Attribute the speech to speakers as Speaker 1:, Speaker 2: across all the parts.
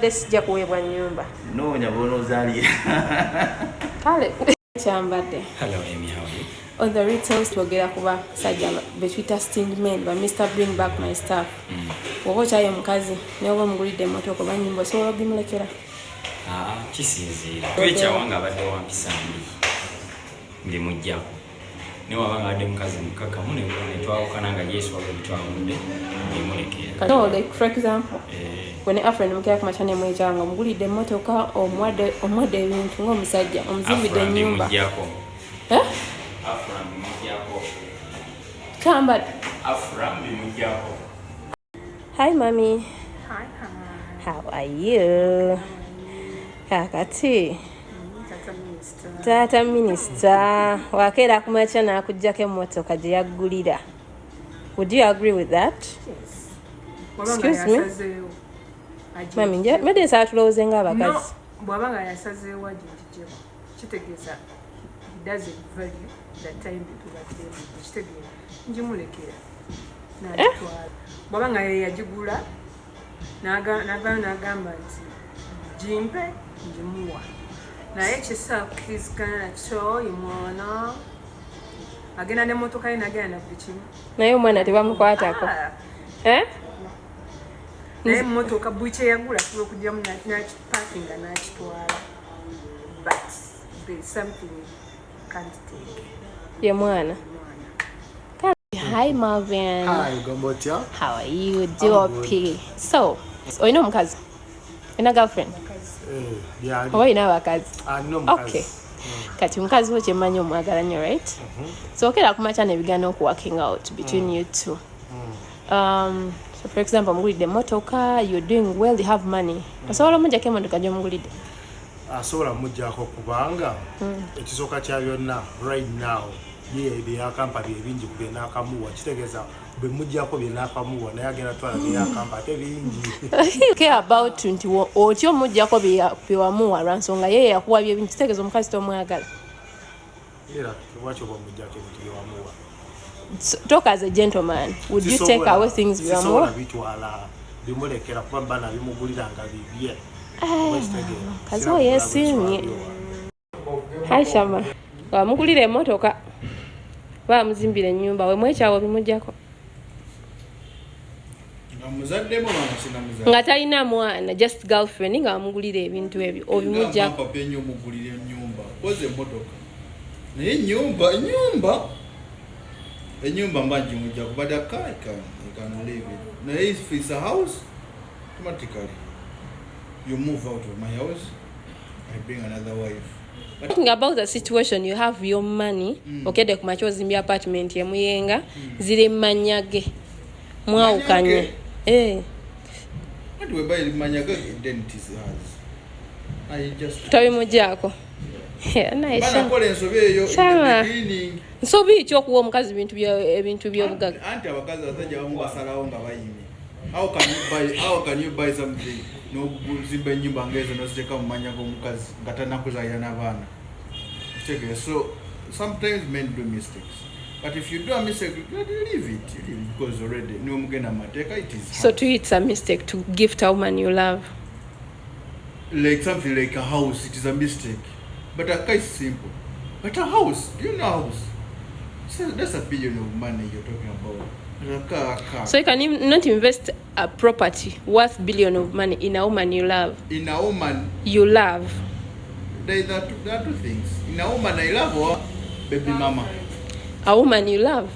Speaker 1: mbadde sijja kuweebwa nnyumba.
Speaker 2: Noonya bw'onoozaalira.
Speaker 1: Kale kyambadde.
Speaker 2: Hello, Amy, how are you?
Speaker 1: On the retails twogera kuba sajja betwita sting men ba Mr. Bring Back My Stuff. Woba okyaye omukazi neoba omugulidde emmotoka oba nnyumba osobola ogimulekera?
Speaker 2: Kisinziira. Twekyawa ng'abadde wampisa mbi ng'emuggyako. Naye waba ng'abadde mukazi mukkakkamu netwawukana nga yeeswala ebitwawudde ng'emulekera.
Speaker 1: No, like for example, when afriend mukira ku makya nemwekyanga omugulidde emmotoka omwadde ebintu ng'omusajja omuzimbidde ennyumba. Hi, Mommy.
Speaker 3: Hi.
Speaker 1: How are you? Kakati. Tata Minister. Wakeera ku makya n'akuggyako emmotoka gye yaggulira. Would you agree with that?
Speaker 3: Yes.
Speaker 1: Excuse me? Mami, mbadde nsaba tulowooze ng'abakazi.
Speaker 3: Bw'aba nga yasazeewo agigigyeko kitegeeza he doesn't value the time betubadde kitegeeza njimulekera n'agitwala. Bw'aba nga yagigula n'agamba nti gimpe ngimuwa naye kisakkirizigana nakyo ye mwana agenda n'emmotoka ye n'agenda na buli kimu
Speaker 1: Naye omwana tebamukwatako.
Speaker 3: naye emmotoka buli kye yagula asobola okugyamu n'akipaakinga n'akitwala but there is something you can't take.
Speaker 1: Ye mwana. Hi, Marvin.
Speaker 4: Hi, Gombotia.
Speaker 1: How are you? DOP. So, oyina omukazi? Oyina girlfriend?
Speaker 4: Yeah.
Speaker 1: Oba oyina abakazi?
Speaker 4: No mukazi.
Speaker 1: Okay. Kati mukazi wo kyemmanyi omwagala nnyo, right? So okera kumakya nebigaana okuworking out between you two. So for example, omugulidde emmotoka, you're doing well, you have money. Osobola omuggyako emmotoka gy'omugulidde?
Speaker 4: Asobola muggyako kubanga ekisooka kya byonna right now ye byeyakampa bye bingi ku byenaakamuwa kitegeeza bwe muggyako byenaakamuwa naye agenda twala byeyakampa ate bingi.
Speaker 1: Care about nti otyo omuggyako byewamuwa lwa nsonga ye yakuwa bye bingi kitegeeza omukazi tomwagala.
Speaker 4: Era lwaki oba muggyako ebintu byewamuwa?
Speaker 1: Talk as a gentleman. Would you take away things byewamuwa?
Speaker 4: Sisobola bitwala bimulekera kuba mba nabimugulira nga bibye.
Speaker 1: Kazi wo yeesiimye. Hi, Shama. Wamugulira emmotoka. Bamuzimbira ennyumba we mwekyawo bimuggyako. Nga talina mwana just girlfriend nga wamugulira ebintu ebyo obimuggyako.
Speaker 5: Papa ennyo omugulira ennyumba koze emmotoka naye ennyumba mba ngimuggyako but I can live it. Naye if it's a house automatically you move out of my house, I bring another wife.
Speaker 1: Talking about the situation, you have your money. Okay, the kumacho zimbi apartment ya muyenga zile manyage mwawukanye.
Speaker 5: What do we buy manyage identities has? I just
Speaker 1: tawi mujako. Nice.
Speaker 5: Bana kole ensobe eyo cleaning.
Speaker 1: Nsobi ekyokuwa omukazi bintu by'obugaga.
Speaker 5: Anti abakazi basajja bamu basalawo nga bayime. How can you buy something? No zimba ennyumba ngezo noziteeka mu manya g'omukazi nga tannakuzaalira n'abaana. So sometimes men do mistakes. But if you do a mistake, you leave it because already no mugenda mateka it is.
Speaker 1: So to you it's a mistake to gift a woman you love.
Speaker 5: Like something like a house, it is a mistake. But a car is simple. But a house, do you know a house? So that's $1 billion of money you're talking about. A car.
Speaker 1: So you can not invest a property worth $1 billion of money in a woman you love.
Speaker 5: In a woman
Speaker 1: you love.
Speaker 5: There are two things. In a woman I love or baby mama.
Speaker 1: A woman you love.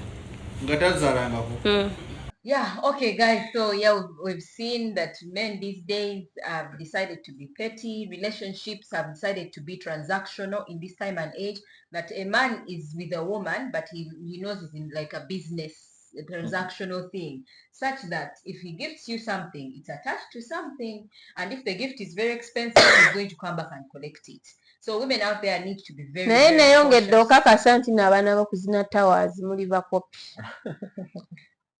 Speaker 6: Yeah, okay guys, so yeah, we've seen that men these days have decided to be petty. Relationships have decided to be transactional in this time and age, that a man is with a woman but he knows it's in like a business, a transactional thing, such that if he gifts you something, it's attached to something, and if the gift is very expensive, he's going to come back and collect it. So women out there need to be very, very
Speaker 1: cautious. Okakasa nti n'abaana b'okuzina towers muli bakopi.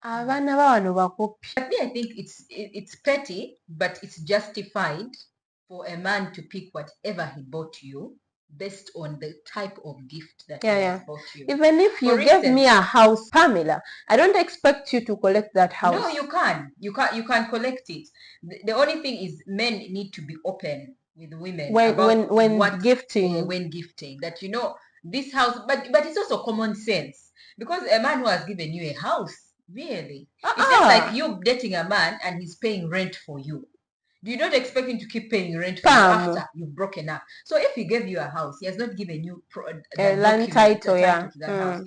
Speaker 1: Abaana b'awano bakopi.
Speaker 6: But me, I think it's petty, but it's justified for a man to pick whatever he bought you based on the type of gift that
Speaker 1: Yeah,
Speaker 6: he
Speaker 1: yeah.
Speaker 6: has bought you.
Speaker 1: Even if you
Speaker 6: For
Speaker 1: give me
Speaker 6: instance,
Speaker 1: a house, Pamela, I don't expect you to collect that house.
Speaker 6: No, you can collect it. The only thing is men need to be open with women about
Speaker 1: when gifting.
Speaker 6: when gifting, that this house, but it's also common sense, because a man who has given you a house, really, it's just like you dating a man and he's paying rent for you. You don't expect him to keep paying rent for you after you've broken up. So if he gave you a house, he has not given you the
Speaker 1: land
Speaker 6: title
Speaker 1: title,
Speaker 6: to that house.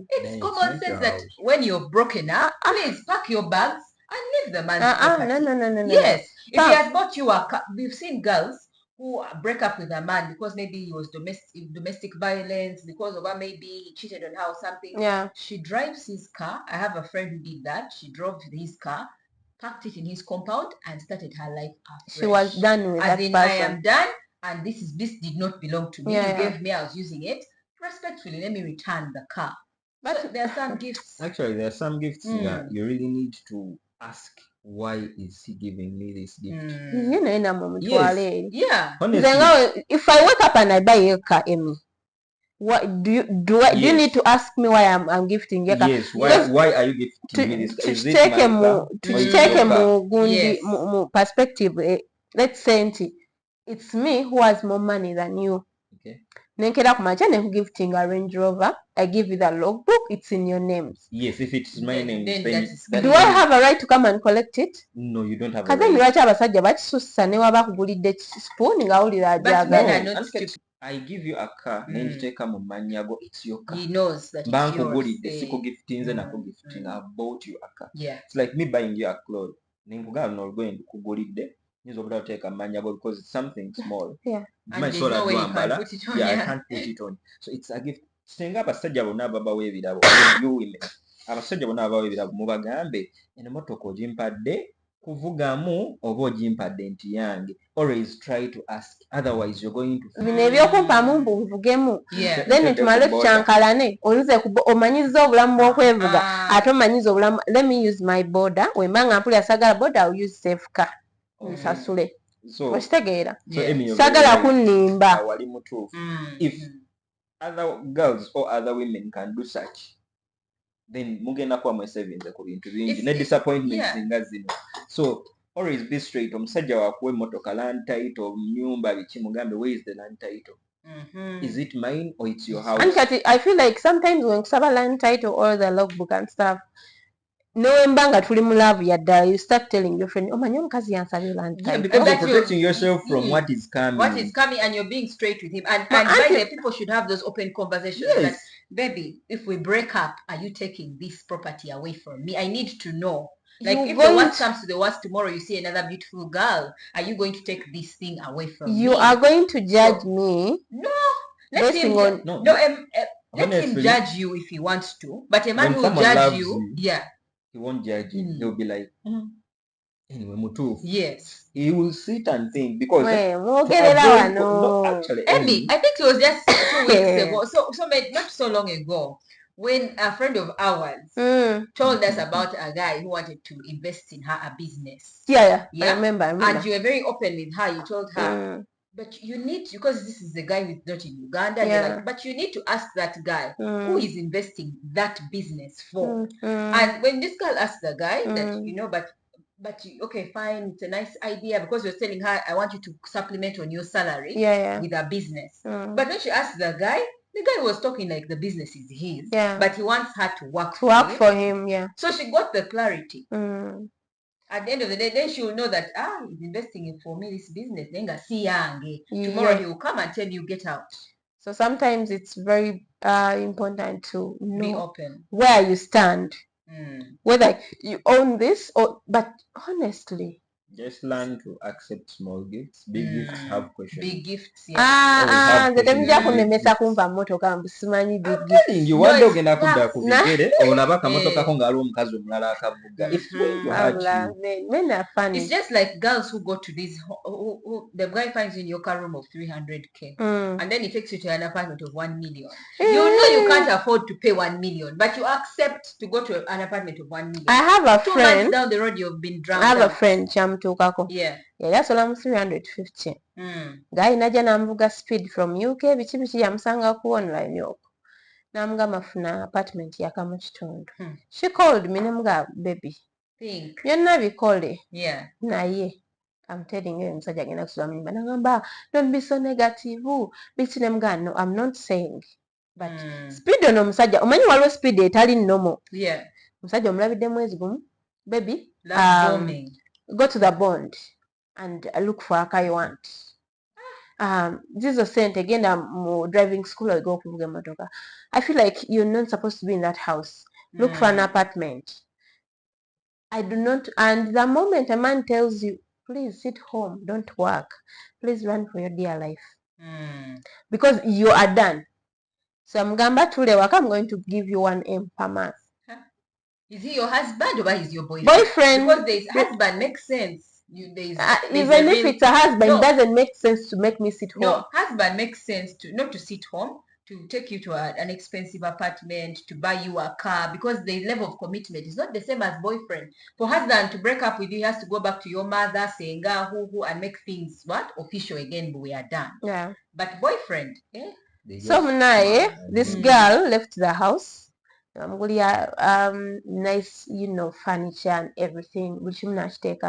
Speaker 6: It's
Speaker 2: Then
Speaker 6: common
Speaker 2: it's not
Speaker 6: sense
Speaker 2: your
Speaker 6: that
Speaker 2: house.
Speaker 6: when you've broken up, please pack your bags and leave the man's property.
Speaker 1: No.
Speaker 6: Yes, if he has bought you a car, we've seen girls who break up with a man because maybe he was domestic violence, because of maybe he cheated on her or something.
Speaker 1: Yeah.
Speaker 6: She drives his car. I have a friend who did that. She drove his car, packed it in his compound, and started her life afresh.
Speaker 1: She was done with
Speaker 6: As
Speaker 1: that
Speaker 6: in,
Speaker 1: person.
Speaker 6: I am done, and this did not belong to me.
Speaker 1: Yeah,
Speaker 6: You
Speaker 1: yeah.
Speaker 6: gave me, I was using it. Respectfully, let me return the car.
Speaker 1: But
Speaker 6: So there are some gifts.
Speaker 2: Actually, there are some gifts that you really need to ask, why is he giving me this gift?
Speaker 1: Yes.
Speaker 6: Yeah.
Speaker 2: Honestly,
Speaker 1: If I wake up and I buy a car, Emmy, what do you need to ask me why I'm gifting you?
Speaker 2: Yes, why are you gifting me this? Is it my car or is
Speaker 1: take
Speaker 2: your car?
Speaker 1: mu perspective, let's say it's me who has more money than you.
Speaker 2: Okay.
Speaker 1: Nenkera kumacha gifting a Range Rover, I give you the logbook, it's in your names.
Speaker 2: Yes, if it's my name,
Speaker 1: do I have a right to come and collect it?
Speaker 2: No, you don't have a
Speaker 1: Kazeni
Speaker 2: right.
Speaker 1: lwaki abasajja bakisussa ne waba kugulidde spoon ngawulira ajagala.
Speaker 2: I give you a car, nenjiteeka mu mannya go, it's your car.
Speaker 6: He knows that
Speaker 2: Bank
Speaker 6: it's yours.
Speaker 2: ugulidde, sikugiftinze nakugifting. I bought you a car. Yeah. It's like me buying you a clothes. Nenkugala n'olugoye ndikugulidde, nyinza obula oteeka mu mannya go because it's something small.
Speaker 1: Yeah.
Speaker 6: And there's no way you can put it on.
Speaker 2: Yeah, I can't put it on. So it's a gift. Singa abasajja bonna ababawo ebirabo, you women, abasajja bonna ababawo ebirabo mubagambe emmotoka ogimpadde kuvugamu oba ogimpadde nti yange. Always try to ask, otherwise you're going to
Speaker 1: bino ebyokumpaamu mbuvugemu, then tumale tukyankalane, oyinza omanyiza obulamu bw'okwevuga ate omanyiza obulamu. Let me use my border, wemba nga mpulira sagala border, I'll use safe car nsasule. Okitegeera, sagala kunnimba.
Speaker 2: If other girls or other women can do such, then mugenda kuba mwesevinze ku bintu bingi ne disappointments nga zino. So always be straight. Omusajja wakuwa emmotoka, land title, nyumba, biki, mugambe, where is the land title? Is it mine or it's your house?
Speaker 1: And I feel like sometimes when kusaba land title or the logbook and stuff, nowemba nga tuli mu love yaddala, you start telling your friend, omanyi omukazi yansabye land title.
Speaker 2: Yeah, because you're protecting yourself from what is coming.
Speaker 6: What is coming, and you're being straight with him. And by the way, people should have those open conversations.
Speaker 2: Yes.
Speaker 6: That, baby, if we break up, are you taking this property away from me? I need to know. Like, if the worst comes to the worst, tomorrow you see another beautiful girl, are you going to take this thing away from me?
Speaker 1: You are going to judge me?
Speaker 6: No. Let him judge you if he wants to. But a man who will judge you,
Speaker 2: he won't judge you. He'll be like, anyway, mutufu.
Speaker 6: Yes.
Speaker 2: He will sit and think because
Speaker 6: actually, Emmy, I think it was just 2 weeks ago. So not so long ago, when a friend of ours told us about a guy who wanted to invest in her a business.
Speaker 1: Yeah. I remember.
Speaker 6: And you were very open with her. You told her, but you need, because this is the guy who's not in Uganda. You're like, but you need to ask that guy who is investing that business for. And when this girl asked the guy that, but okay, fine, it's a nice idea, because you're telling her, I want you to supplement on your salary with a business. But when she asked the guy was talking like the business is his, but he wants her to work for him. So she got the clarity. At the end of the day, then she will know that he's investing for me this business. Tomorrow he will come and tell you, get out.
Speaker 1: So sometimes it's very important to know
Speaker 6: be open
Speaker 1: where you stand. Whether you own this but honestly,
Speaker 2: just learn to accept small gifts. Big gifts have questions.
Speaker 6: Big gifts,
Speaker 1: temujja kunemesa kumpa motoka mbusimanyi big gifts.
Speaker 2: You wonder ogenda kudda ku bigere olaba kamotoka ko ngaali omukazi omulala akavuga. It's going to hurt you.
Speaker 1: Men are funny.
Speaker 6: It's just like girls who go to this who the guy finds you in your car room of 300k and then he takes you to an apartment of 1 million. You know you can't afford to pay 1 million, but you accept to go to an apartment of 1 million.
Speaker 1: I have a
Speaker 6: 2
Speaker 1: friend
Speaker 6: months down the road you've been drunk.
Speaker 1: I have a friend, mutuukako
Speaker 6: Yeah.
Speaker 1: yali asola mu 350 ng'alina gya n'amuvuga speed from UK biki yamusanga ku online okwo n'amugamba funa apartment yaka mu kitundu. She called me nemuga baby byonna bikole naye I'm telling you omusajja agenda kusula mu nyumba n'agamba don't be so negative biti nemuga no I'm not saying but speed ono omusajja omanyi waliwo speed etali nnomo omusajja omulabidde mwezi gumu baby go to the bond and look for a car you want. Zizo sente genda mu driving school or go kuvuga emotoka. I feel like you're not supposed to be in that house. Look for an apartment. I do not, and the moment a man tells you, please sit home, don't work, please run for your dear life. Because you are done. So I'm going to give you 1M per month.
Speaker 6: Is he your husband or is he your boyfriend?
Speaker 1: Boyfriend.
Speaker 6: Because there's husband makes sense. There's
Speaker 1: even if it's a husband, it doesn't make sense to make me sit home.
Speaker 6: No, husband makes sense to not to sit home, to take you to an expensive apartment, to buy you a car, because the level of commitment is not the same as boyfriend. For husband to break up with you, he has to go back to your mother, saying who and make things official again, but we are done.
Speaker 1: Yeah.
Speaker 6: But boyfriend,
Speaker 1: So this girl left the house. Nice, furniture and everything, which take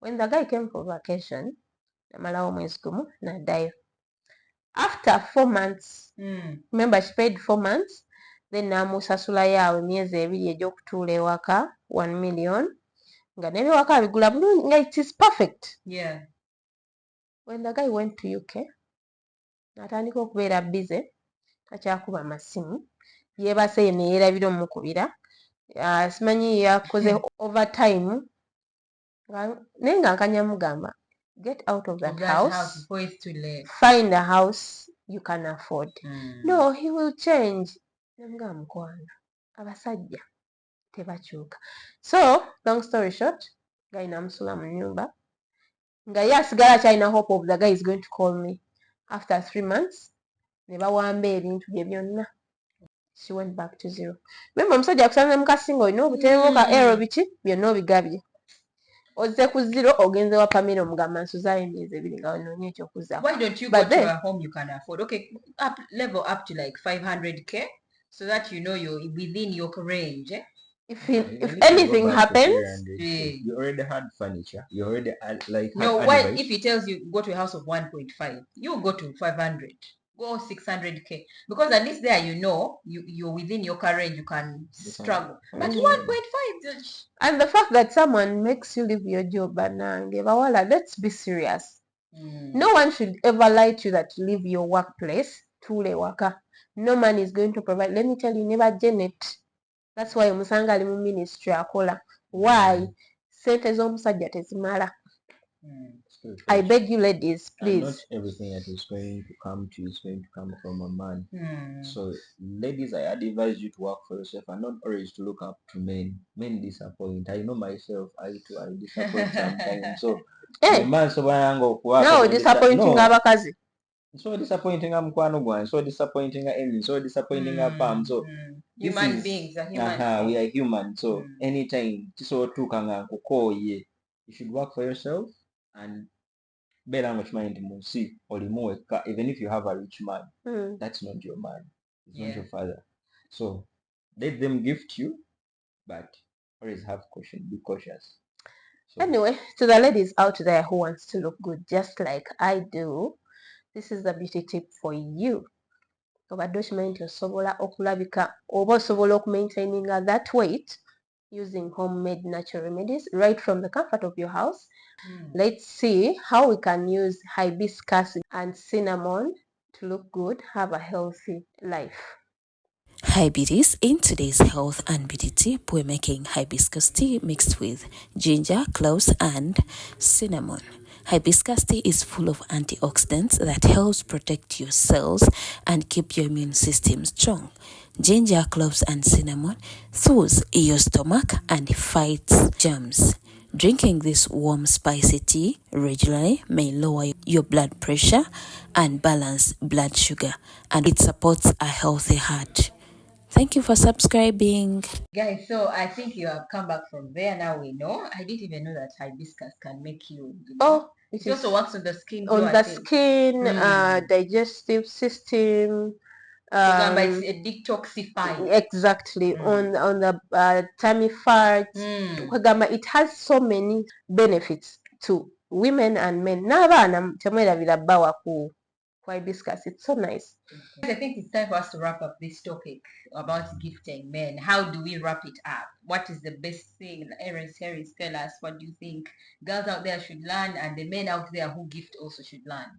Speaker 1: when the guy came for vacation, after 4 months, remember she paid 4 months, then namusasula yawe myezi ebiri egy'okutuula ewaka 1 million nga n'ebyewaka bigula bulungi nga it is perfect.
Speaker 6: Yeah.
Speaker 1: When the guy went to UK natandika okubeera busy takyakuba masimu yeebase ye neyeerabira omukubira simanyi yakoze overtime naye nga nkanyamugamba get out of that house
Speaker 6: before it's too late.
Speaker 1: Find a house you can afford. No, he will change. Namugamba mukwana abasajja tebakyuka. So long story short, guy namusula mu nyumba nga ye asigala akyalina hope of the guy is going to call me after 3 months ne bawamba ebintu bye byonna. She went back to zero. Remember omusajja akusanze mukasinga olina obuterebuka ero biki byonna obigabye ozze ku zero ogenze wa Pamela omugamba nsuzayo emyezi ebiri nga onoonya ekyokuzaako.
Speaker 6: Why don't you go to a home you can afford? Okay, level up to like 500k so that you're within your range.
Speaker 1: If anything happens,
Speaker 2: you already had furniture. You already had
Speaker 6: if he tells you go to a house of 1.5, you go to 500. Go 600k because at least there you're within your range, you can struggle. But 1.5,
Speaker 1: and the fact that someone makes you leave your job, let's be serious. No one should ever lie to you that you leave your workplace tule waka. No man is going to provide. Let me tell you, never Janet. That's why omusanga ali mu ministry akola. Why? Sente z'omusajja tezimala. I beg you ladies, please.
Speaker 2: And not everything that is going to come to you is going to come from a man. So ladies, I advise you to work for yourself and not always to look up to men. Men disappoint. I know myself, I disappoint sometimes. So the man
Speaker 1: now disappointing abakazi.
Speaker 2: So disappointing mukwano gwange, so disappointing Amy, so disappointing Pam. So
Speaker 6: human beings are human.
Speaker 2: We are human. So anytime you should work for yourself and better much mind see or even if you have a rich man, that's not your man. It's not your father. So let them gift you, but always have caution, be cautious.
Speaker 1: So, anyway, to the ladies out there who wants to look good just like I do, this is the beauty tip for you. Obadde osobola okulabika oba osobola okumaintaininga that weight using homemade natural remedies right from the comfort of your house. Let's see how we can use hibiscus and cinnamon to look good, have a healthy life.
Speaker 7: Hi beauties, in today's health and beauty tip, we're making hibiscus tea mixed with ginger, cloves and cinnamon. Hibiscus tea is full of antioxidants that helps protect your cells and keep your immune system strong. Ginger, cloves and cinnamon soothes your stomach and fights germs. Drinking this warm spicy tea regularly may lower your blood pressure and balance blood sugar, and it supports a healthy heart. Thank you for subscribing.
Speaker 6: Guys, so I think you have come back from there. Now we know. I didn't even know that hibiscus can make you.
Speaker 1: Oh,
Speaker 6: it also works on the skin.
Speaker 1: on
Speaker 6: too,
Speaker 1: the
Speaker 6: I think.
Speaker 1: skin, digestive system.
Speaker 6: It's a detoxify.
Speaker 1: Exactly. On the tummy fat. It has so many benefits to women and men. N'abaana temwerabira bbawa ku hibiscus. It's so nice.
Speaker 6: I think it's time for us to wrap up this topic about gifting men. How do we wrap it up? What is the best thing? Harris, tell us. What do you think girls out there should learn and the men out there who gift also should learn?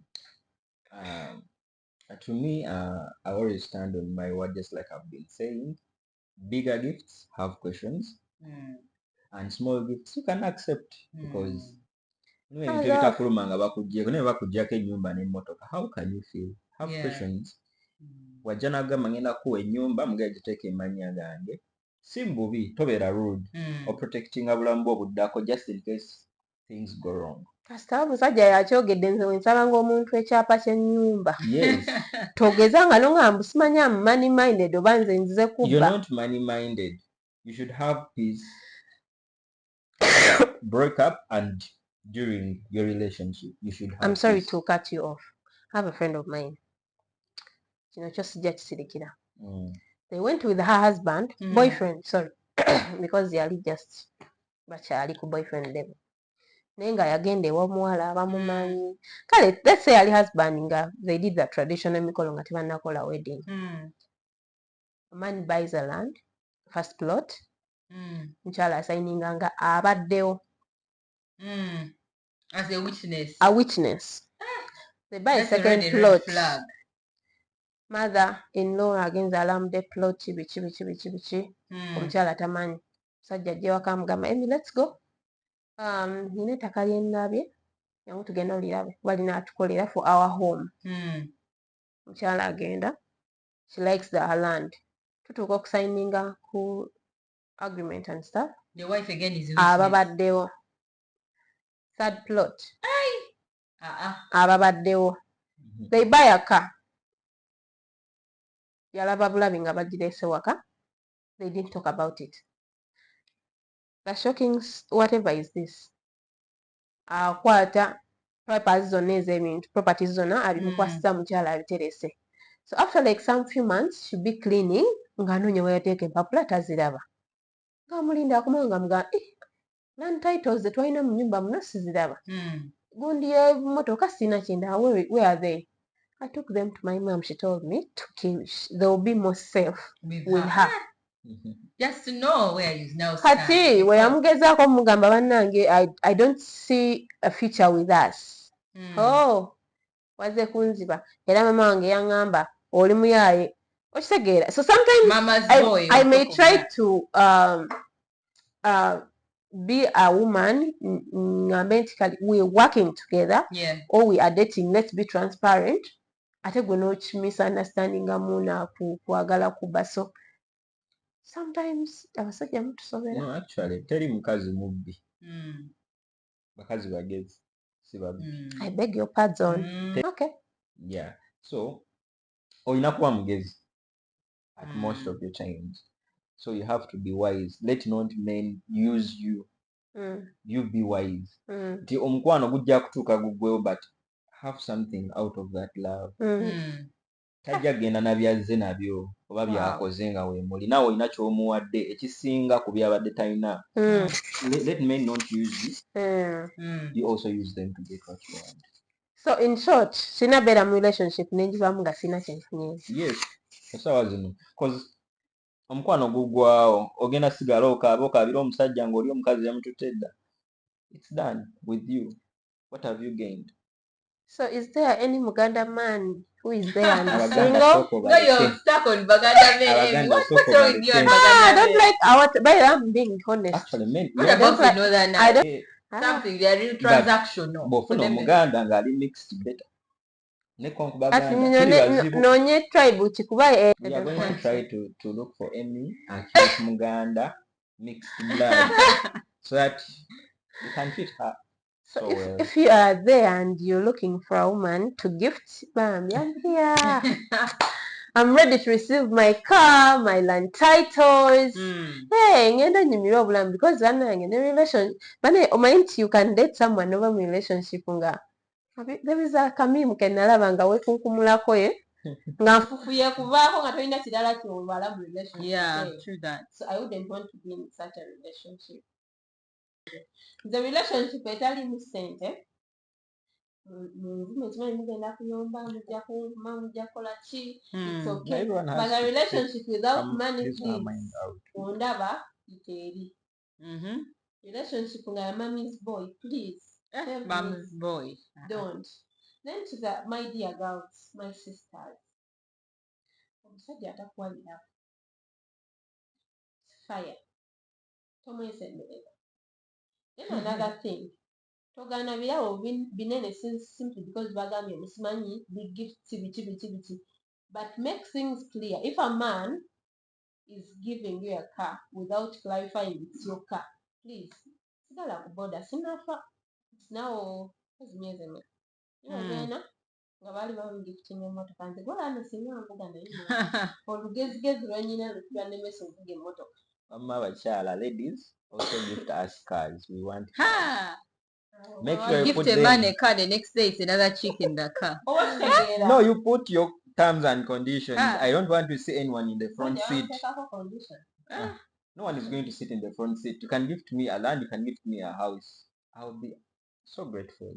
Speaker 2: To me, I always stand on my word, just like I've been saying. Bigger gifts have questions, and small gifts you can accept because ebintu ebitakuluma nga bakuggyeko naye bakugyako ennyumba n'emmotoka. How can you feel? Have questions. Wajja n'agamba ngenda kuwa ennyumba mugenda giteeka emmanya gange, si bubi, tobeera rude, oprotectinga bulamu bwo buddako just in case things go wrong.
Speaker 1: Kasita omusajja yakyogedde nze wensabanga omuntu ekyapa ky'ennyumba.
Speaker 2: Yes.
Speaker 1: Togezanga n'ongamba simanya money minded oba nze nzize kubba.
Speaker 2: You're not money minded. You should have peace. Break up and during your relationship you should have
Speaker 1: I'm sorry
Speaker 2: peace.
Speaker 1: to cut you off. I have a friend of mine. Kino kyo sijja kisirikira. They went with her husband, boyfriend, sorry, because yali just bakyali ku boyfriend level. Naye nga yagenda ew'omuwala bamumanyi. Kale, let's say yali husband nga they did the traditional emikolo nga tebannakola wedding. A man buys a land, first plot. Mukyala asayininga nga abaddewo.
Speaker 6: As a witness.
Speaker 1: A witness. They buy a second plot. Mother-in-law agenze alamudde plot biki. Omukyala tamanyi. Musajja ajja ewaka amugamba, Emi, let's go. Nina ettaka lye nnabye. Yangu tugenda olirabe. Balina atukolera for our home. Mukyala agenda. She likes her land. Tutuuka okusayininga ku agreement and stuff.
Speaker 6: The wife again is
Speaker 1: ababaddewo. Third plot. Ababaddewo. They buy a car. Yalaba bulabi nga bagireese waka. They didn't talk about it. The shocking whatever is this. Akwata properties zonna ez'ebintu, properties zonna abimukwasiza mukyala abiterese. So after like some few months she'll be cleaning ng'anoonya we yateeka empapula taziraba. Ng'amulinda akomawo nga muga land titles ze twalina mu nnyumba muno siziraba. Gundi y'emmotoka sirina kyenda. Where are they? I took them to my mom. She told me they will be more safe with her.
Speaker 6: Just to know where he's now
Speaker 1: Kati we yamugezaako mugamba bannange I don't see a future with us. Oh, waze kunziba. Era mama wange yaŋŋamba oli muyaye. Okitegeera. So sometimes I may try to be a woman nti we're working together, or we are dating, let's be transparent. Ate gwe n'okimisunderstandinga muna kwagala kuba. So sometimes abasajja mutusobera.
Speaker 2: No, actually teri mukazi mubbi. Bakazi bagezi si babbi.
Speaker 1: I beg your pardon. Okay.
Speaker 2: Yeah. So olina kuba mugezi at most of your times. So you have to be wise. Let not men use you. You be wise. Nti omukwano gujja kutuuka gugwewo, but have something out of that love. Tajja genda nabyazze nabyo oba byakoze nga weemuli. Naawe olina ky'omuwadde ekisinga ku byabadde talina. Let men not use you. You also use them to get what you want.
Speaker 1: So in short, sina beera mu relationship nenjibamu nga sina kyenfunye.
Speaker 2: Yes. Esaawa zino. Because omukwano gugwawo ogenda sigala okaabira omusajja ng'oli omukazi yamututte dda. It's done with you. What have you gained?
Speaker 1: So is there any Muganda man who is there and single?
Speaker 6: No, you're stuck on Baganda men. What's wrong with you and Baganda men?
Speaker 1: I don't like but I'm being honest.
Speaker 2: Actually, men.
Speaker 6: What about the Northern?
Speaker 1: I don't.
Speaker 6: Something they are real transactional.
Speaker 2: Bw'ofuna Omuganda ng'ali mixed better. Ne konkubaganda.
Speaker 1: Nonye tribe kikuba.
Speaker 2: We are going to try to look for any accurate Muganda mixed blood so that you can fit her.
Speaker 1: So if you are there and you're looking for a woman to gift, bam, I'm here. I'm ready to receive my car, my land titles. Hey, ngenda nyumirwa obulamu because bannange ne relation bane omanyi nti you can date someone over mu relationship nga there is a kamim ke nalaba nga wekunkumulako nga nfufuye kuvaako nga tolina kirala kyobala mu relationship.
Speaker 6: Yeah, true that.
Speaker 1: So I wouldn't want to be in such a relationship. The relationship etalimu ssente mukimanyi mugenda kuyomba mujja kuuma mujja kukola ki, it's okay. But a relationship without money, please, ondaba iteeri. Relationship nga ya mommy's boy, please.
Speaker 6: Mommy's boy.
Speaker 1: Don't. Then to the, my dear girls, my sisters, omusajja atakwalira fire tomwesemberera. Then another thing, togana birawo binene simply because bagambye musimanyi big gifts biki, but make things clear. If a man is giving you a car without clarifying it's your car, please sigala ku boda sinafa nawo ozimyeze me bagenda nga bali bamugiftinga emmotoka nze golano singa mvuga naye olugezigezi lwanyina lutwannemesa okuvuga emmotoka.
Speaker 2: Mama abakyala, ladies also gift us cars. We want
Speaker 6: Ha!
Speaker 2: make sure you
Speaker 6: Gift
Speaker 2: put
Speaker 6: a
Speaker 2: them.
Speaker 6: man a car, the next day it's another chick in the car.
Speaker 2: No, you put your terms and conditions. I don't want to see anyone in the front seat. No one is going to sit in the front seat. You can gift me a land, you can gift me a house. I'll be so grateful.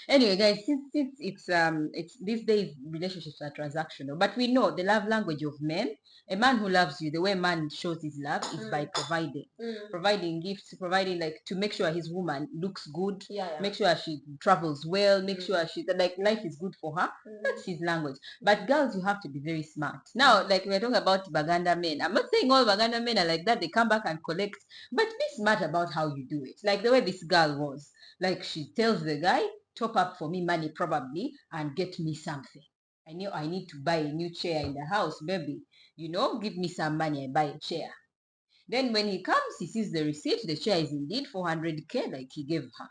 Speaker 6: Anyway, guys, since it's these days relationships are transactional, but we know the love language of men. A man who loves you, the way a man shows his love is by providing gifts, providing like to make sure his woman looks good, make sure she travels well, make sure she like life is good for her. That's his language. But girls, you have to be very smart. Now, like we're talking about Baganda men. I'm not saying all Baganda men are like that. They come back and collect, but be smart about how you do it. Like the way this girl was. Like she tells the guy, top up for me money probably and get me something. I know I need to buy a new chair in the house, baby. You know, give me some money, I buy a chair. Then when he comes, he sees the receipt. The chair is indeed 400k like he gave her.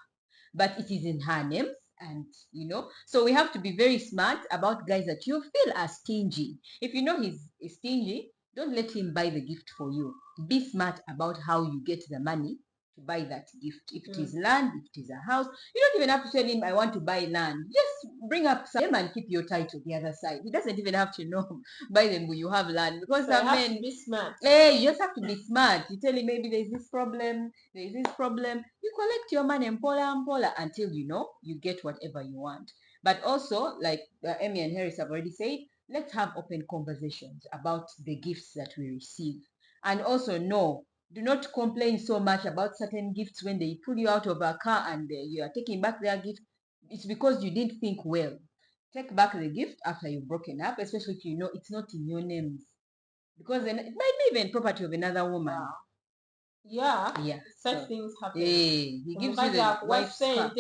Speaker 6: But it is in her name. And, you know, so we have to be very smart about guys that you feel are stingy. If you know he's stingy, don't let him buy the gift for you. Be smart about how you get the money to buy that gift. If it is land, if it is a house, you don't even have to tell him, I want to buy land. Just bring up some and keep your title the other side. He doesn't even have to know by them when you have land. Because some men,
Speaker 1: to be smart.
Speaker 6: Hey, you just have to be smart. You tell him maybe there's this problem, you collect your money and pola until you know you get whatever you want. But also, like Emmy and Harris have already said, let's have open conversations about the gifts that we receive. And also, no, do not complain so much about certain gifts when they pull you out of a car and you are taking back their gift. It's because you didn't think well. Take back the gift after you've broken up, especially if you know it's not in your names. Because then it might be even property of another woman.
Speaker 1: Wow. Yeah. Such things happen.
Speaker 6: He gives you the wife's car.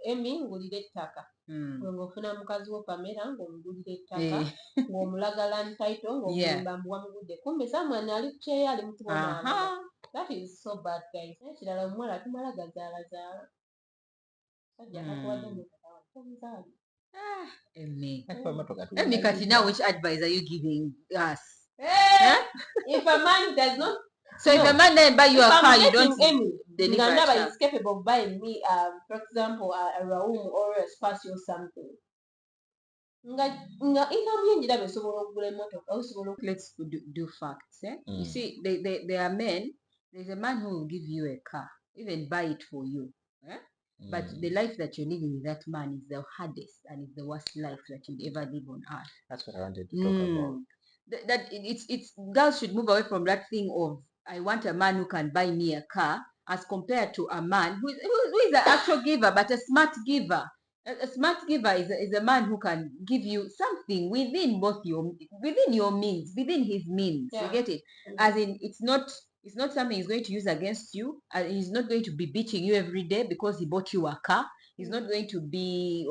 Speaker 1: Emi ngulira ettaka ng'ofuna mukazi wo Pamela ng'omugulira ettaka ng'omulaga land title ng'omuyimba mbu wamugudde kumbe someone ali ku kyeya ali mukubona. That is so bad, guys. Ekirala omuwala tumala gazaalazaala sajja atakuwadde mutawaali.
Speaker 6: Emmy Katina, which advice are you giving us?
Speaker 1: If a man does not,
Speaker 6: so if a man doesn't buy you a car, you don't
Speaker 1: deliver. Ngandaba is capable of buying me, for example, a room or a space or something.
Speaker 6: Let's do facts. You see, there are men. There's a man who will give you a car, even buy it for you. But the life that you're living with that man is the hardest and it's the worst life that you'd ever live on earth.
Speaker 2: That's what I wanted to talk about.
Speaker 6: That it's girls should move away from that thing of I want a man who can buy me a car as compared to a man who is an actual giver but a smart giver. A smart giver is a man who can give you something within your means, within his means. You get it? As in, it's not something he's going to use against you. He's not going to be beating you every day because he bought you a car. He's not going to be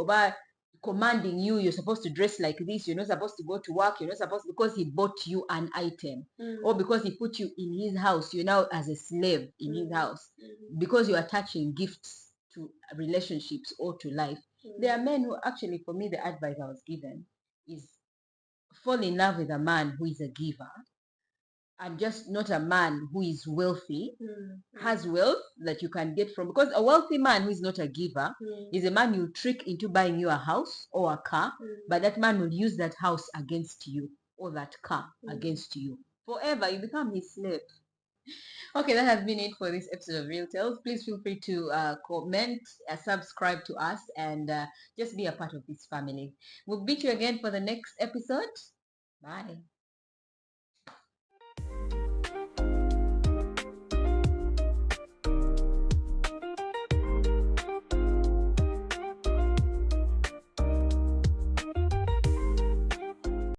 Speaker 6: commanding you're supposed to dress like this, you're not supposed to go to work, you're not supposed because he bought you an item or because he put you in his house, you're now as a slave in his house because you are attaching gifts to relationships or to life. There are men who actually, for me, the advice I was given is fall in love with a man who is a giver, and just not a man who is wealthy, has wealth that you can get from, because a wealthy man who is not a giver is a man you trick into buying you a house or a car, but that man will use that house against you or that car against you forever. You become his slave. Okay, that has been it for this episode of Real Tales. Please feel free to comment, subscribe to us, and just be a part of this family. We'll meet you again for the next episode. Bye.